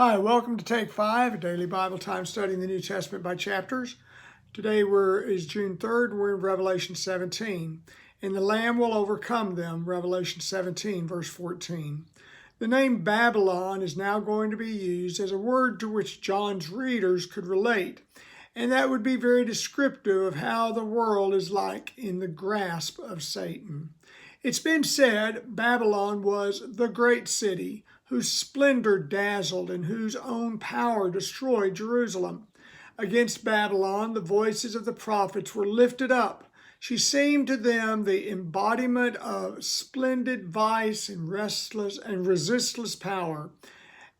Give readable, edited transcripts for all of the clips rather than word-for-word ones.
Hi, welcome to Take 5, a daily Bible time studying the New Testament by chapters. Today is June 3rd, and we're in Revelation 17. And the Lamb will overcome them, Revelation 17, verse 14. The name Babylon is now going to be used as a word to which John's readers could relate, and that would be very descriptive of how the world is like in the grasp of Satan. It's been said Babylon was the great city, whose splendor dazzled and whose own power destroyed Jerusalem. Against Babylon, the voices of the prophets were lifted up. She seemed to them the embodiment of splendid vice and resistless power.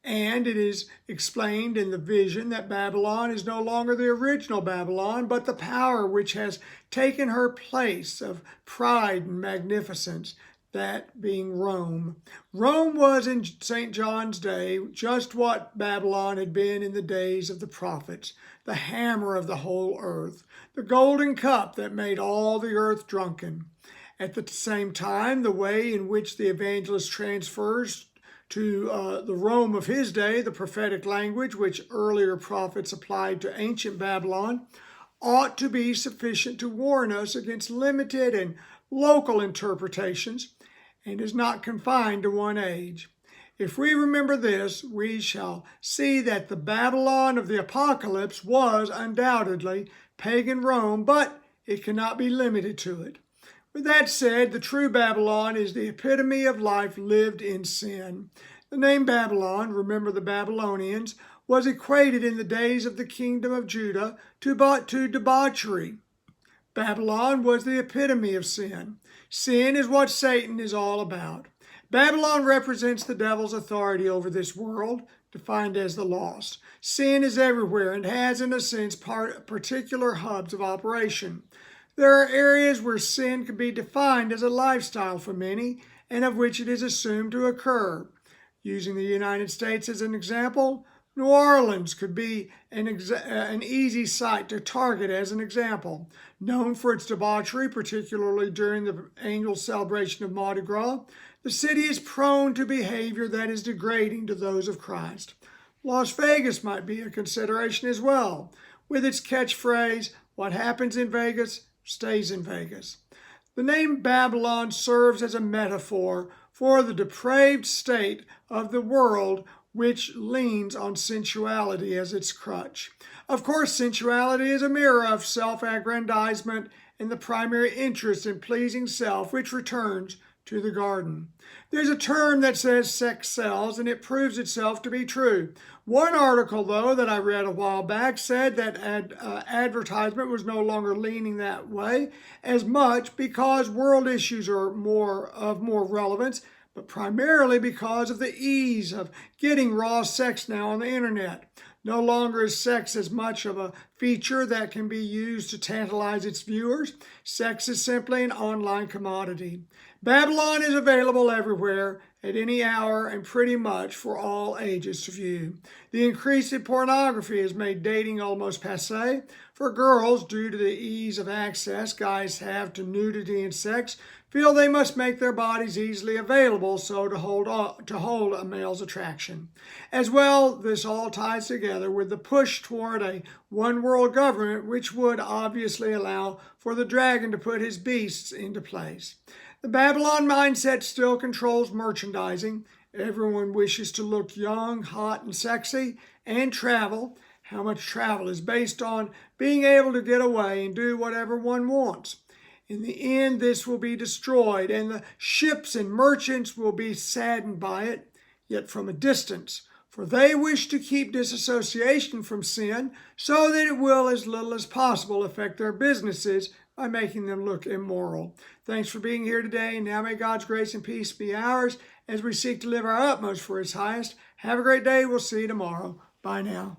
And it is explained in the vision that Babylon is no longer the original Babylon, but the power which has taken her place of pride and magnificence, that being Rome. Rome was in St. John's day just what Babylon had been in the days of the prophets, the hammer of the whole earth, the golden cup that made all the earth drunken. At the same time, the way in which the Evangelist transfers to the Rome of his day, the prophetic language which earlier prophets applied to ancient Babylon, ought to be sufficient to warn us against limited and local interpretations, and is not confined to one age. If we remember this, we shall see that the Babylon of the Apocalypse was undoubtedly pagan Rome, but it cannot be limited to it. With that said, the true Babylon is the epitome of life lived in sin. The name Babylon, remember the Babylonians, was equated in the days of the kingdom of Judah to debauchery. Babylon was the epitome of sin. Sin is what Satan is all about. Babylon represents the devil's authority over this world, defined as the lost. Sin is everywhere and has, in a sense, particular hubs of operation. There are areas where sin can be defined as a lifestyle for many, and of which it is assumed to occur. Using the United States as an example, New Orleans could be an easy site to target as an example. Known for its debauchery, particularly during the annual celebration of Mardi Gras, the city is prone to behavior that is degrading to those of Christ. Las Vegas might be a consideration as well, with its catchphrase, "What happens in Vegas stays in Vegas." The name Babylon serves as a metaphor for the depraved state of the world which leans on sensuality as its crutch. Of course, sensuality is a mirror of self-aggrandizement and the primary interest in pleasing self, which returns to the garden. There's a term that says sex sells, and it proves itself to be true. One article, though, that I read a while back said that advertisement was no longer leaning that way as much because world issues are of more relevance, but primarily because of the ease of getting raw sex now on the internet. No longer is sex as much of a feature that can be used to tantalize its viewers. Sex is simply an online commodity. Babylon is available everywhere, at any hour, and pretty much for all ages to view. The increase in pornography has made dating almost passé. For girls, due to the ease of access guys have to nudity and sex, feel they must make their bodies easily available so to hold a male's attraction. As well, this all ties together with the push toward a one-world government, which would obviously allow for the dragon to put his beasts into place. The Babylon mindset still controls merchandising. Everyone wishes to look young, hot, and sexy, and travel. How much travel is based on being able to get away and do whatever one wants. In the end, this will be destroyed, and the ships and merchants will be saddened by it, yet from a distance. For they wish to keep disassociation from sin so that it will, as little as possible, affect their businesses by making them look immoral. Thanks for being here today, and now may God's grace and peace be ours as we seek to live our utmost for His highest. Have a great day. We'll see you tomorrow. Bye now.